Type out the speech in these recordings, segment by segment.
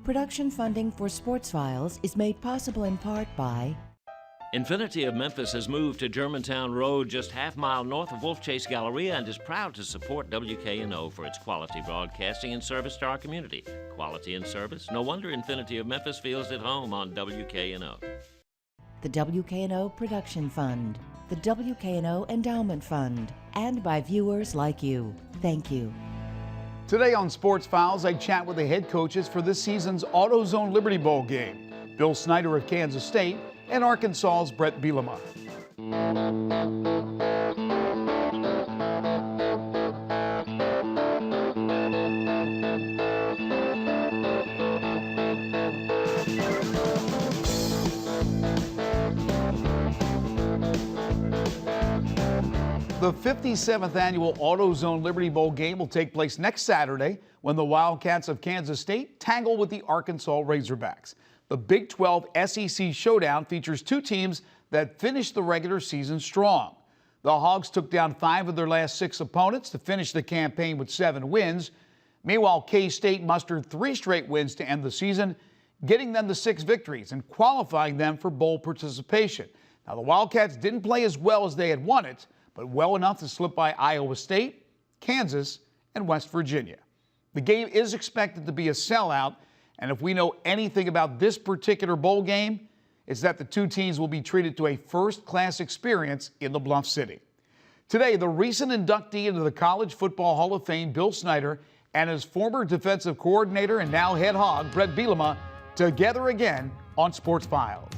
Production funding for Sports Files is made possible in part by Infinity of Memphis has moved to Germantown Road, just half-mile north of Wolf Chase Galleria, and is proud to support WKNO for its quality broadcasting and service to our community. Quality and service? No wonder Infinity of Memphis feels at home on WKNO. the WKNO Production Fund, the WKNO Endowment Fund, and by viewers like you. Thank you. Today on Sports Files, I chat with the head coaches for this season's AutoZone Liberty Bowl game, Bill Snyder of Kansas State and Arkansas's Bret Bielema. The 57th annual AutoZone Liberty Bowl game will take place next Saturday when the Wildcats of Kansas State tangle with the Arkansas Razorbacks. The Big 12 SEC Showdown features two teams that finished the regular season strong. The Hogs took down 5 of their last 6 opponents to finish the campaign with 7 wins. Meanwhile, K-State mustered 3 straight wins to end the season, getting them to 6 victories and qualifying them for bowl participation. Now, the Wildcats didn't play as well as they had wanted, but well enough to slip by Iowa State, Kansas, and West Virginia. The game is expected to be a sellout, and if we know anything about this particular bowl game, it's that the two teams will be treated to a first-class experience in the Bluff City. Today, the recent inductee into the College Football Hall of Fame, Bill Snyder, and his former defensive coordinator and now head hog, Bret Bielema, together again on Sports Files.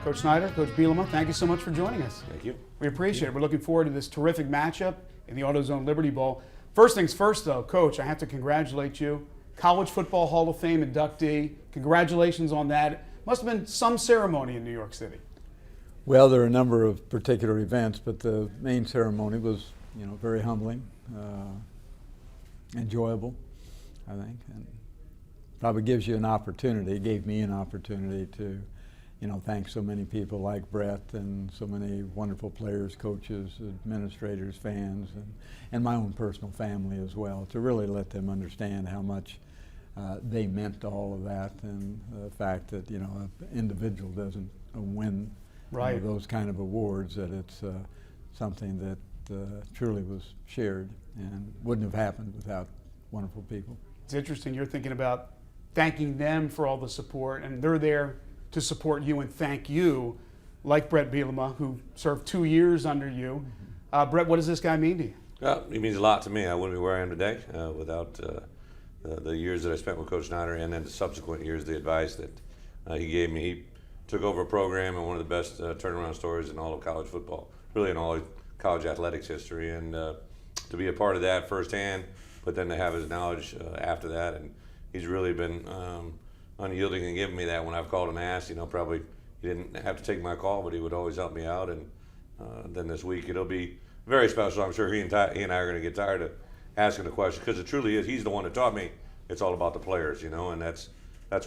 Coach Snyder, Coach Bielema, thank you so much for joining us. Thank you. We appreciate it. We're looking forward to this terrific matchup in the AutoZone Liberty Bowl. First things first, though, Coach, I have to congratulate you. College Football Hall of Fame inductee. Congratulations on that. Must have been some ceremony in New York City. Well, there are a number of particular events, but the main ceremony was, very humbling, enjoyable, I think, and probably gives you an opportunity, gave me an opportunity to thank so many people like Bret and so many wonderful players, coaches, administrators, fans, and my own personal family as well, to really let them understand how much they meant to all of that, and the fact that, an individual doesn't win those kind of awards, that it's something that truly was shared and wouldn't have happened without wonderful people. It's interesting you're thinking about thanking them for all the support, and they're there to support you and thank you, like Bret Bielema, who served 2 years under you. Bret, what does this guy mean to you? Well, he means a lot to me. I wouldn't be where I am today without the years that I spent with Coach Snyder, and then the subsequent years, the advice that he gave me. He took over a program and one of the best turnaround stories in all of college football, really in all of college athletics history, and to be a part of that firsthand, but then to have his knowledge after that, and he's really been unyielding and giving me that when I've called and asked. Probably he didn't have to take my call, but he would always help me out. And then this week it'll be very special. I'm sure he and I are going to get tired of asking the question, because it truly is. He's the one that taught me it's all about the players, and that's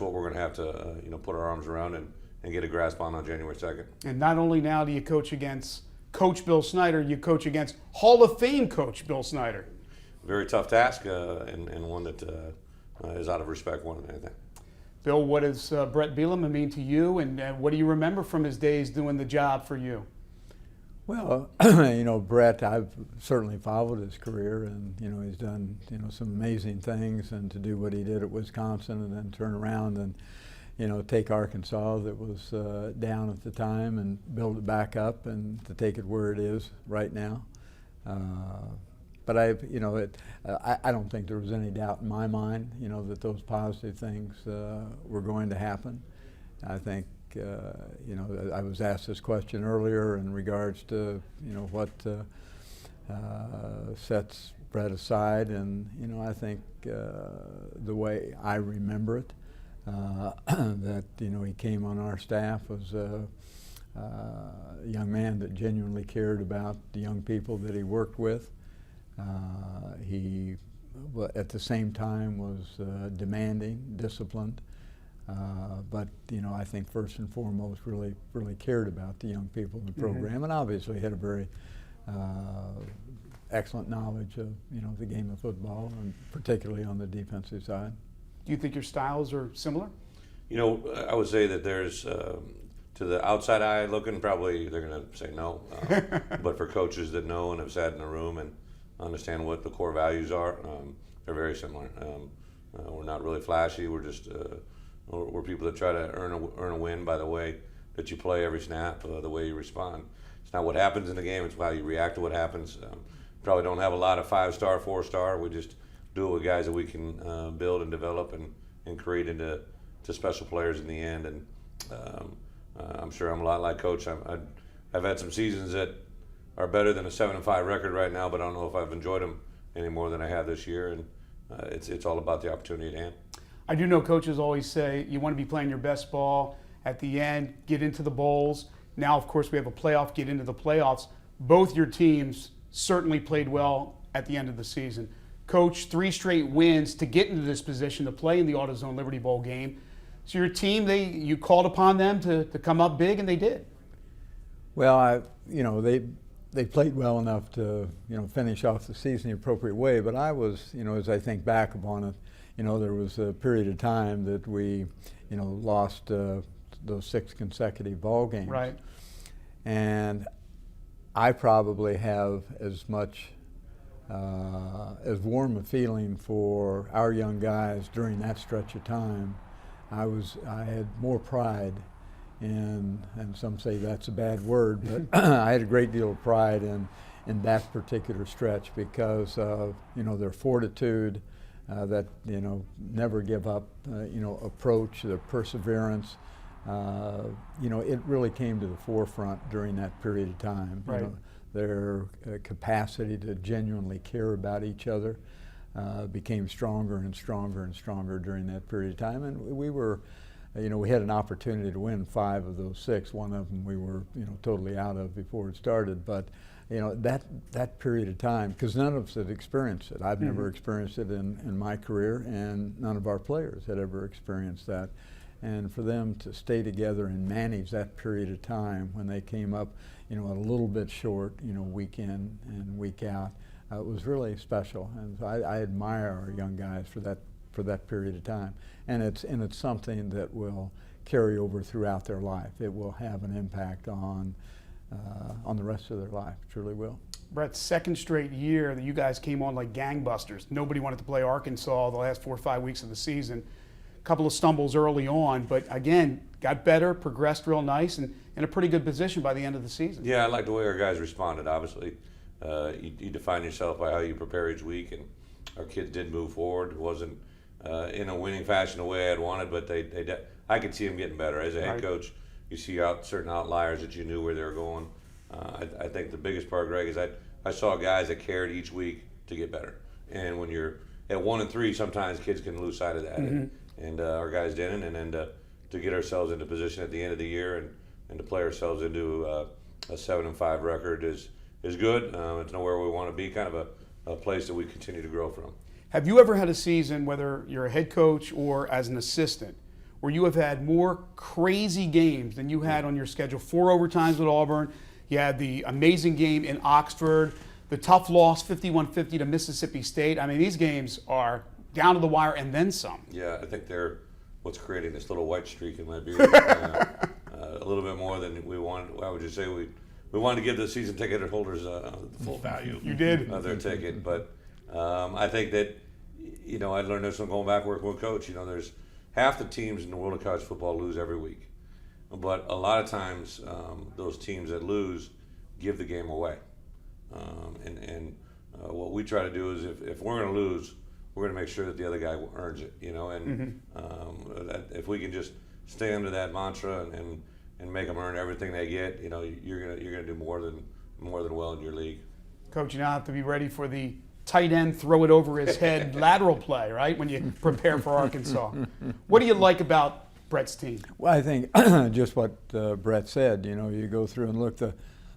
what we're going to have to put our arms around and get a grasp on January 2nd. And not only now do you coach against Coach Bill Snyder, you coach against Hall of Fame Coach Bill Snyder. Very tough task, and one that is out of respect more than anything. Bill, what does Bret Bielema mean to you, and what do you remember from his days doing the job for you? Well, Bret, I've certainly followed his career, and he's done some amazing things, and to do what he did at Wisconsin and then turn around and take Arkansas that was down at the time and build it back up, and to take it where it is right now. But I don't think there was any doubt in my mind, that those positive things were going to happen. I think, I was asked this question earlier in regards to, what sets Bret aside, and I think the way I remember it, that he came on our staff was a young man that genuinely cared about the young people that he worked with. He, at the same time, was demanding, disciplined, But I think first and foremost really cared about the young people in the program, and obviously had a very excellent knowledge of the game of football, and particularly on the defensive side. Do you think your styles are similar? I would say that there's, to the outside eye looking, probably they're going to say no. But for coaches that know and have sat in a room and understand what the core values are, they're very similar. We're not really flashy. We're just we're people that try to earn a win by the way that you play every snap, the way you respond. It's not what happens in the game; it's how you react to what happens. Probably don't have a lot of 5-star, 4-star. We just do it with guys that we can build and develop and create into special players in the end. And I'm sure I'm a lot like Coach. I've had some seasons that are better than a 7-5 record right now, but I don't know if I've enjoyed them any more than I have this year. And it's all about the opportunity at hand. I do know coaches always say you want to be playing your best ball at the end, get into the bowls. Now, of course, we have a playoff, get into the playoffs. Both your teams certainly played well at the end of the season. Coach, 3 straight wins to get into this position to play in the AutoZone Liberty Bowl game. So your team, you called upon them to come up big, and they did. Well, they played well enough to finish off the season the appropriate way. But I was, as I think back upon it, there was a period of time that we, lost those 6 consecutive ball games. Right. And I probably have as much as warm a feeling for our young guys during that stretch of time. I had more pride in, and some say that's a bad word, but I had a great deal of pride in that particular stretch because of their fortitude, that never give up approach, their perseverance. It really came to the forefront during that period of time. Right. Their capacity to genuinely care about each other became stronger and stronger and stronger during that period of time. And we were, we had an opportunity to win 5 of those 6. One of them we were, totally out of before it started. But, that period of time, because none of us had experienced it. I've never experienced it in my career, and none of our players had ever experienced that. And for them to stay together and manage that period of time when they came up, a little bit short, week in and week out, it was really special. And so I admire our young guys for that period of time. And it's something that will carry over throughout their life. It will have an impact on the rest of their life. It truly will. Brett, 2nd straight year that you guys came on like gangbusters. Nobody wanted to play Arkansas the last 4 or 5 weeks of the season. Couple of stumbles early on, but again, got better, progressed real nice, and in a pretty good position by the end of the season. Yeah, I like the way our guys responded. Obviously, you define yourself by how you prepare each week, and our kids did move forward. It wasn't in a winning fashion the way I'd wanted, but I could see them getting better. As a head coach, you see certain outliers that you knew where they were going. I think the biggest part, Greg, is I saw guys that cared each week to get better. And when you're at 1 and 3, sometimes kids can lose sight of that. And our guys didn't, and then to get ourselves into position at the end of the year and to play ourselves into a 7-5 record is good. It's nowhere we want to be, kind of a place that we continue to grow from. Have you ever had a season, whether you're a head coach or as an assistant, where you have had more crazy games than you had on your schedule? 4 overtimes with Auburn. You had the amazing game in Oxford, the tough loss 51-50 to Mississippi State. I mean, these games are down to the wire and then some. Yeah, I think they're what's creating this little white streak in my beard. A little bit more than we wanted. I would just say we wanted to give the season ticket holders the full value. You did. Of their ticket. But I think that, I learned this from going back working with Coach. There's half the teams in the world of college football lose every week. But a lot of times those teams that lose give the game away. And what we try to do is if we're going to lose, we're going to make sure that the other guy earns it, and that if we can just stay under that mantra and make them earn everything they get, you're gonna do more than well in your league. Coach, you now have to be ready for the tight end throw it over his head lateral play, right? When you prepare for Arkansas. What do you like about Brett's team? Well, I think just what Brett said. You go through and look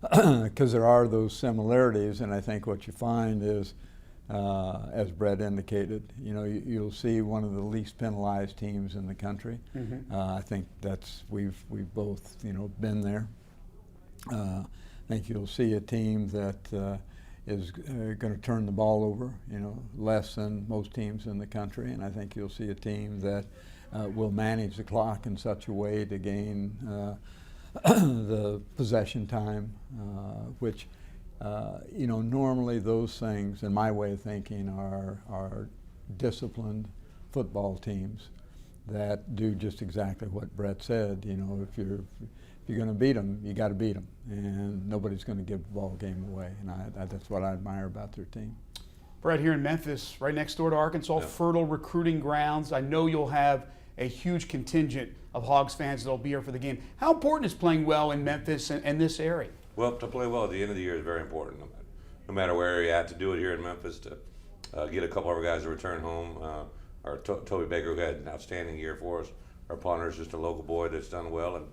because there are those similarities, and I think what you find is as Brett indicated. You know, you'll see one of the least penalized teams in the country. I think we've both, you know, been there. I think you'll see a team that is going to turn the ball over, you know, less than most teams in the country, and I think you'll see a team that will manage the clock in such a way to gain the possession time, which you know, normally those things, in my way of thinking, are disciplined football teams that do just exactly what Brett said. You know, if you're going to beat them, you got to beat them, and nobody's going to give the ball game away. And that's what I admire about their team. Brett, here in Memphis, right next door to Arkansas, fertile recruiting grounds. I know you'll have a huge contingent of Hogs fans that'll be here for the game. How important is playing well in Memphis and this area? Well, to play well at the end of the year is very important. No matter where you're at, to do it here in Memphis, to get a couple of our guys to return home. Our Toby Baker, who had an outstanding year for us. Our punter is just a local boy that's done well, and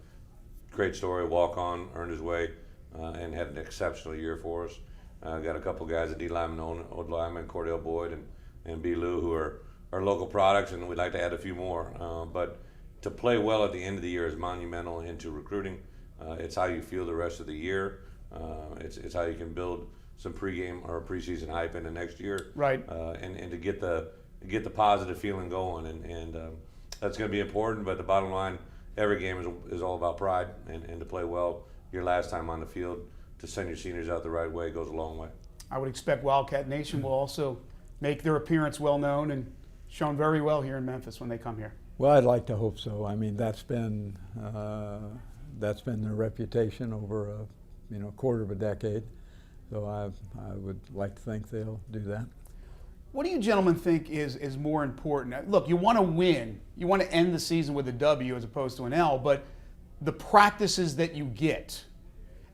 great story, walk on, earned his way, and had an exceptional year for us. Got a couple guys at D lineman, old lineman, Cordell Boyd and B. Lou, who are local products, and we'd like to add a few more. But to play well at the end of the year is monumental into recruiting. It's how you feel the rest of the year. It's how you can build some pregame or preseason hype into next year. Right. And to get the positive feeling going, and that's going to be important. But the bottom line, every game is all about pride, and to play well your last time on the field, to send your seniors out the right way goes a long way. I would expect Wildcat Nation will also make their appearance well known and shown very well here in Memphis when they come here. Well, I'd like to hope so. I mean, that's been their reputation over a quarter of a decade. So I would like to think they'll do that. What do you gentlemen think is more important? Look, you want to win. You want to end the season with a W as opposed to an L, but the practices that you get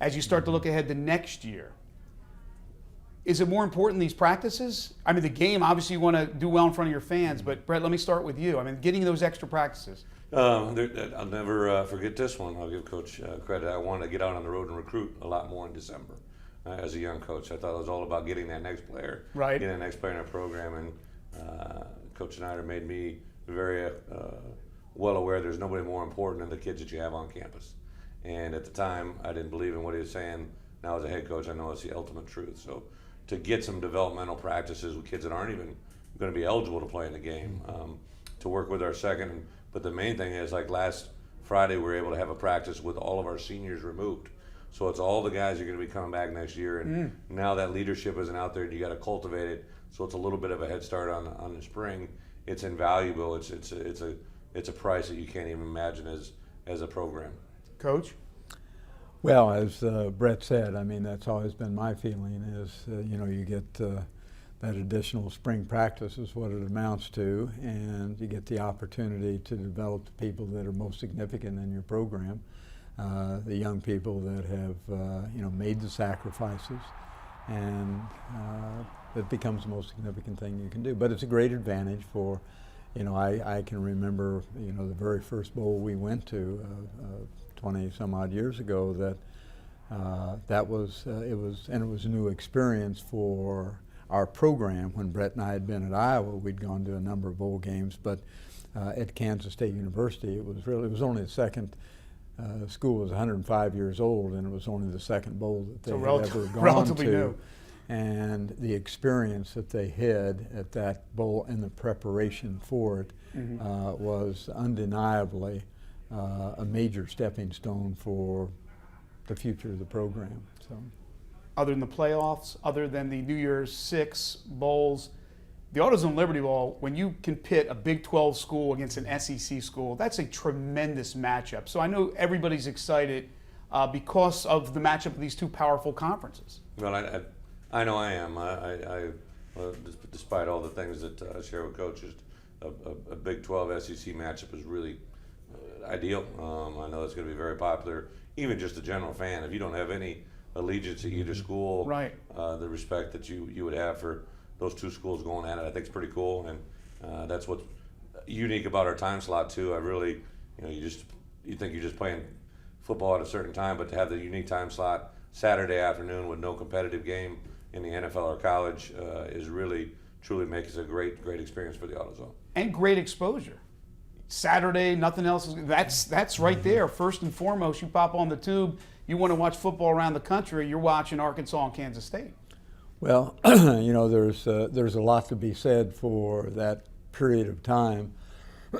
as you start to look ahead to next year, is it more important, these practices? I mean, the game, obviously you want to do well in front of your fans, but Brett, let me start with you. I mean, getting those extra practices. I'll never forget this one. I'll give Coach credit. I wanted to get out on the road and recruit a lot more in December. As a young coach, I thought it was all about getting that next player, right? Getting that next player in our program, and Coach Schneider made me very well aware there's nobody more important than the kids that you have on campus. And at the time, I didn't believe in what he was saying. Now as a head coach, I know it's the ultimate truth. So to get some developmental practices with kids that aren't even going to be eligible to play in the game, to work with our second. But the main thing is, like last Friday, we were able to have a practice with all of our seniors removed. So it's all the guys who are going to be coming back next year, and now that leadership isn't out there, and you got to cultivate it. So it's a little bit of a head start on the spring. It's invaluable. It's a price that you can't even imagine as a program. Coach? Well, as Brett said, I mean, that's always been my feeling is, you get that additional spring practice is what it amounts to, and you get the opportunity to develop the people that are most significant in your program. The young people that have, made the sacrifices, and it becomes the most significant thing you can do. But it's a great advantage for, I can remember, the very first bowl we went to 20 some odd years ago. It was a new experience for our program. When Brett and I had been at Iowa, we'd gone to a number of bowl games, but at Kansas State University, it was only the second. School was 105 years old, and it was only the second bowl that they had ever gone to. New. And the experience that they had at that bowl and the preparation for it was undeniably a major stepping stone for the future of the program. So, other than the playoffs, other than the New Year's Six bowls, the AutoZone Liberty Bowl, when you can pit a Big 12 school against an SEC school, that's a tremendous matchup. So I know everybody's excited because of the matchup of these two powerful conferences. Well, I know I am. Well, despite all the things that I share with coaches, a Big 12 SEC matchup is really ideal. I know it's going to be very popular, even just a general fan. If you don't have any allegiance to either school, right? The respect that you would have for those two schools going at it, I think it's pretty cool, and that's what's unique about our time slot too. I really, you think you're just playing football at a certain time, but to have the unique time slot Saturday afternoon with no competitive game in the NFL or college is really, truly makes it a great, great experience for the AutoZone. And great exposure. Saturday, nothing else. That's right there. First and foremost, you pop on the tube, you want to watch football around the country, you're watching Arkansas and Kansas State. Well, you know, there's a lot to be said for that period of time.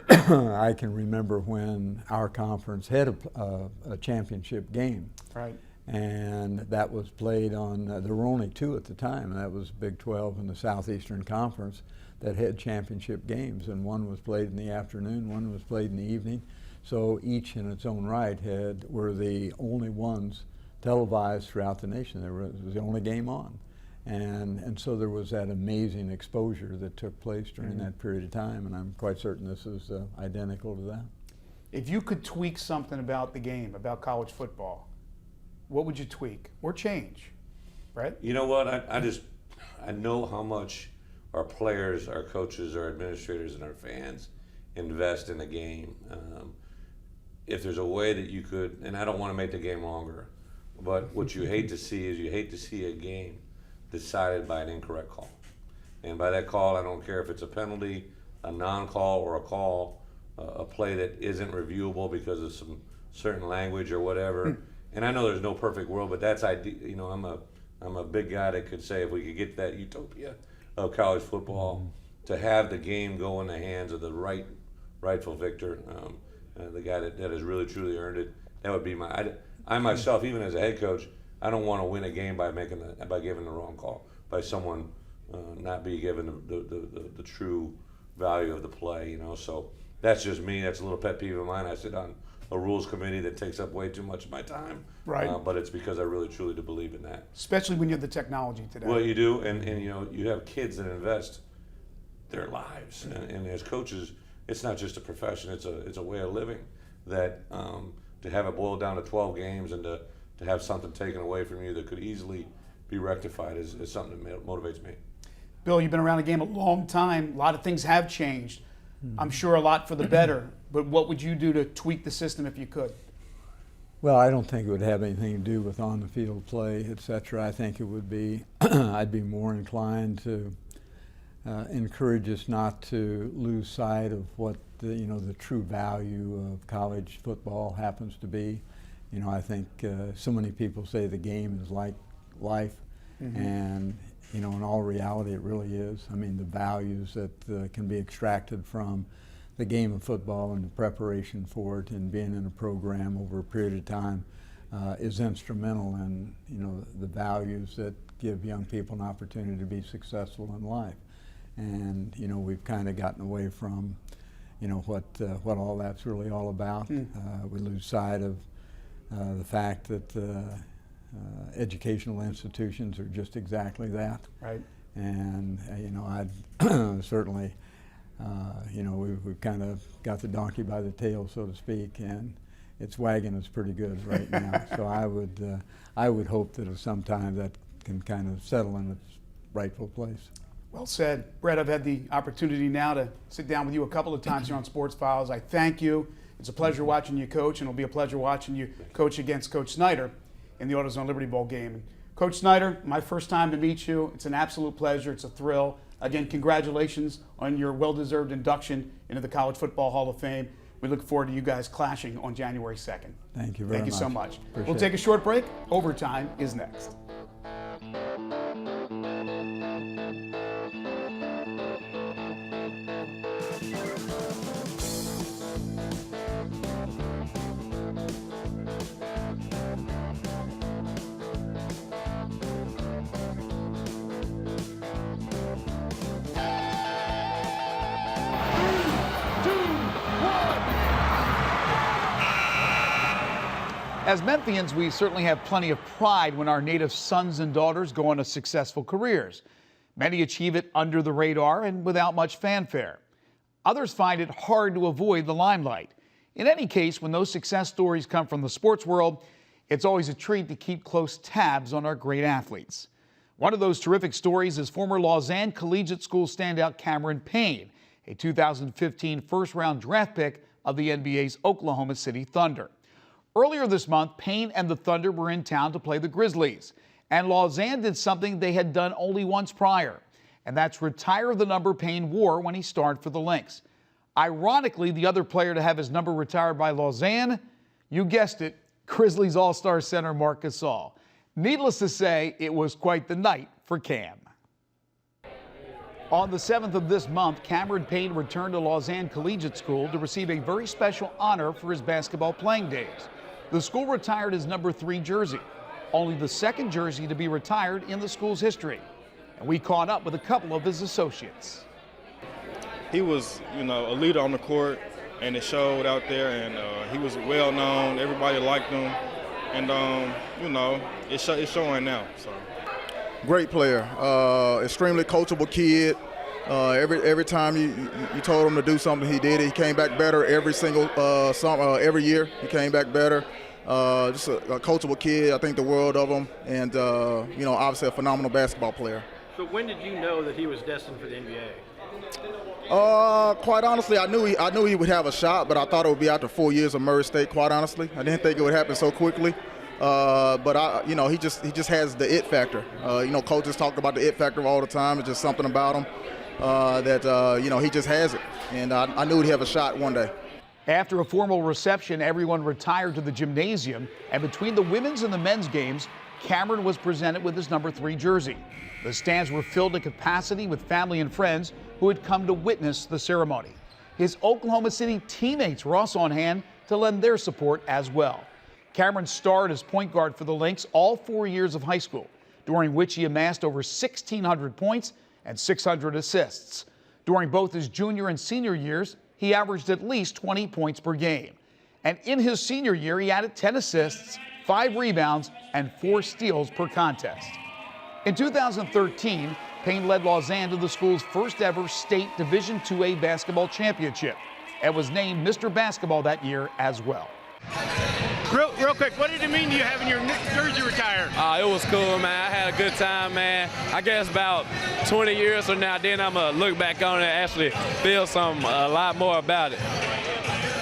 I can remember when our conference had a championship game. Right. And that was played on, there were only two at the time, and that was Big 12 and the Southeastern Conference that had championship games, and one was played in the afternoon, one was played in the evening. So each in its own right were the only ones televised throughout the nation. It was the only game on. And so there was that amazing exposure that took place during that period of time, and I'm quite certain this is identical to that. If you could tweak something about the game, about college football, what would you tweak or change, Brett? You know what? I know how much our players, our coaches, our administrators, and our fans invest in the game. If there's a way that you could, and I don't want to make the game longer, but what you hate to see is you hate to see a game decided by an incorrect call. And by that call, I don't care if it's a penalty, a non-call, or a call, a play that isn't reviewable because of some certain language or whatever. And I know there's no perfect world, but that's you know, I'm a big guy that could say if we could get that utopia of college football to have the game go in the hands of the rightful victor, the guy that has really truly earned it. That would be I myself, even as a head coach, I don't want to win a game by giving the wrong call, by someone not be given the true value of the play. You know, so that's just me. That's a little pet peeve of mine. I sit on a rules committee that takes up way too much of my time. Right. But it's because I really truly do believe in that. Especially when you have the technology today. Well, you do, and you know, you have kids that invest their lives, and as coaches, it's not just a profession; it's a way of living. That to have it boiled down to 12 games and to have something taken away from you that could easily be rectified is something that motivates me. Bill, you've been around the game a long time. A lot of things have changed. I'm sure a lot for the better. But what would you do to tweak the system if you could? Well, I don't think it would have anything to do with on-the-field play, et cetera. I think it would be, I'd be more inclined to encourage us not to lose sight of what the true value of college football happens to be. You know, I think so many people say the game is like life, and you know, in all reality, it really is. I mean, the values that can be extracted from the game of football and the preparation for it and being in a program over a period of time is instrumental in, you know, the values that give young people an opportunity to be successful in life. And, you know, we've kind of gotten away from, you know, what all that's really all about. We lose sight of the fact that educational institutions are just exactly that. Right. And, you know, I'd certainly, you know, we've kind of got the donkey by the tail, so to speak, and it's wagging us pretty good right now. So I would hope that at some time that can kind of settle in its rightful place. Well said. Brett, I've had the opportunity now to sit down with you a couple of times here on Sports Files. I thank you. It's a pleasure watching you coach, and it'll be a pleasure watching you coach against Coach Snyder in the AutoZone Liberty Bowl game. And Coach Snyder, my first time to meet you. It's an absolute pleasure. It's a thrill. Again, congratulations on your well-deserved induction into the College Football Hall of Fame. We look forward to you guys clashing on January 2nd. Thank you very much. Thank you so much. Appreciate We'll take a short break. Overtime is next. As Memphians, we certainly have plenty of pride when our native sons and daughters go on to successful careers. Many achieve it under the radar and without much fanfare. Others find it hard to avoid the limelight. In any case, when those success stories come from the sports world, it's always a treat to keep close tabs on our great athletes. One of those terrific stories is former Lausanne Collegiate School standout Cameron Payne, a 2015 first-round draft pick of the NBA's Oklahoma City Thunder. Earlier this month, Payne and the Thunder were in town to play the Grizzlies. And Lausanne did something they had done only once prior, and that's retire the number Payne wore when he starred for the Lynx. Ironically, the other player to have his number retired by Lausanne, you guessed it, Grizzlies All-Star center Marc Gasol. Needless to say, it was quite the night for Cam. On the 7th of this month, Cameron Payne returned to Lausanne Collegiate School to receive a very special honor for his basketball playing days. The school retired his number 3 jersey, only the second jersey to be retired in the school's history. And we caught up with a couple of his associates. He was, a leader on the court, and it showed out there, and he was well known. Everybody liked him, and, it's showing now. So. Great player, extremely coachable kid. Every time you told him to do something, he did it. He came back better every every year. He came back better. Just a coachable kid. I think the world of him, and obviously a phenomenal basketball player. So when did you know that he was destined for the NBA? Quite honestly, I knew he would have a shot, but I thought it would be after 4 years of Murray State. Quite honestly, I didn't think it would happen so quickly. But he just has the it factor. Coaches talk about the it factor all the time. It's just something about him that he just has it, and I knew he'd have a shot one day. After a formal reception, everyone retired to the gymnasium, and between the women's and the men's games, Cameron was presented with his number 3 jersey. The stands were filled to capacity with family and friends who had come to witness the ceremony. His Oklahoma City teammates were also on hand to lend their support as well. Cameron starred as point guard for the Lynx all 4 years of high school, during which he amassed over 1,600 points and 600 assists. During both his junior and senior years, he averaged at least 20 points per game. And in his senior year, he added 10 assists, 5 rebounds, and 4 steals per contest. In 2013, Payne led Lausanne to the school's first ever state Division IIA basketball championship and was named Mr. Basketball that year as well. Real quick, what did it mean to you having your jersey retired? It was cool, man. I had a good time, man. I guess about 20 years from now, then I'm going to look back on it and actually feel a lot more about it.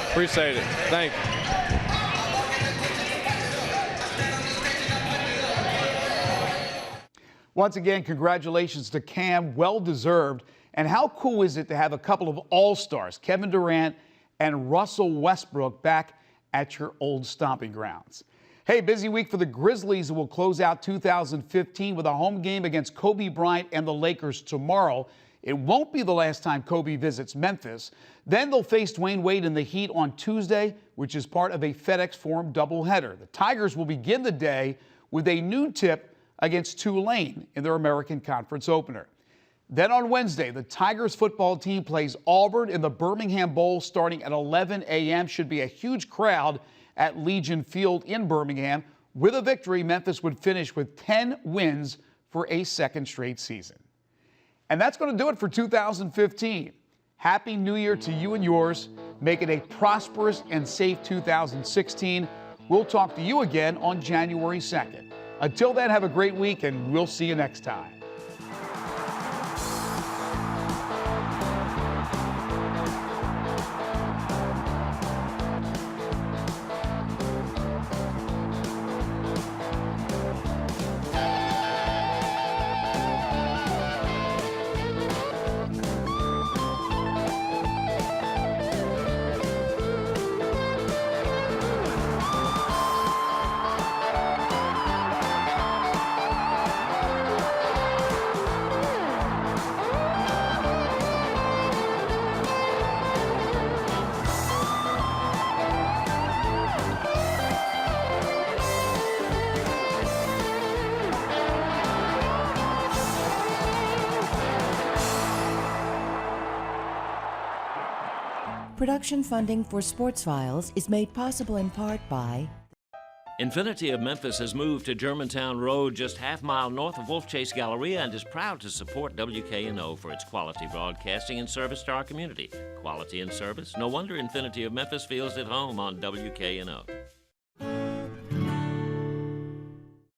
Appreciate it. Thank you. Once again, congratulations to Cam, well deserved. And how cool is it to have a couple of all-stars, Kevin Durant and Russell Westbrook, back at your old stomping grounds? Hey, busy week for the Grizzlies, who will close out 2015 with a home game against Kobe Bryant and the Lakers tomorrow. It won't be the last time Kobe visits Memphis. Then they'll face Dwayne Wade and the Heat on Tuesday, which is part of a FedEx Forum doubleheader. The Tigers will begin the day with a noon tip against Tulane in their American Conference opener. Then on Wednesday, the Tigers football team plays Auburn in the Birmingham Bowl starting at 11 a.m. Should be a huge crowd at Legion Field in Birmingham. With a victory, Memphis would finish with 10 wins for a second straight season. And that's going to do it for 2015. Happy New Year to you and yours. Make it a prosperous and safe 2016. We'll talk to you again on January 2nd. Until then, have a great week, and we'll see you next time. Production funding for Sports Files is made possible in part by Infinity of Memphis has moved to Germantown Road, just half-mile north of Wolf Chase Galleria, and is proud to support WKNO for its quality broadcasting and service to our community. Quality and service? No wonder Infinity of Memphis feels at home on WKNO.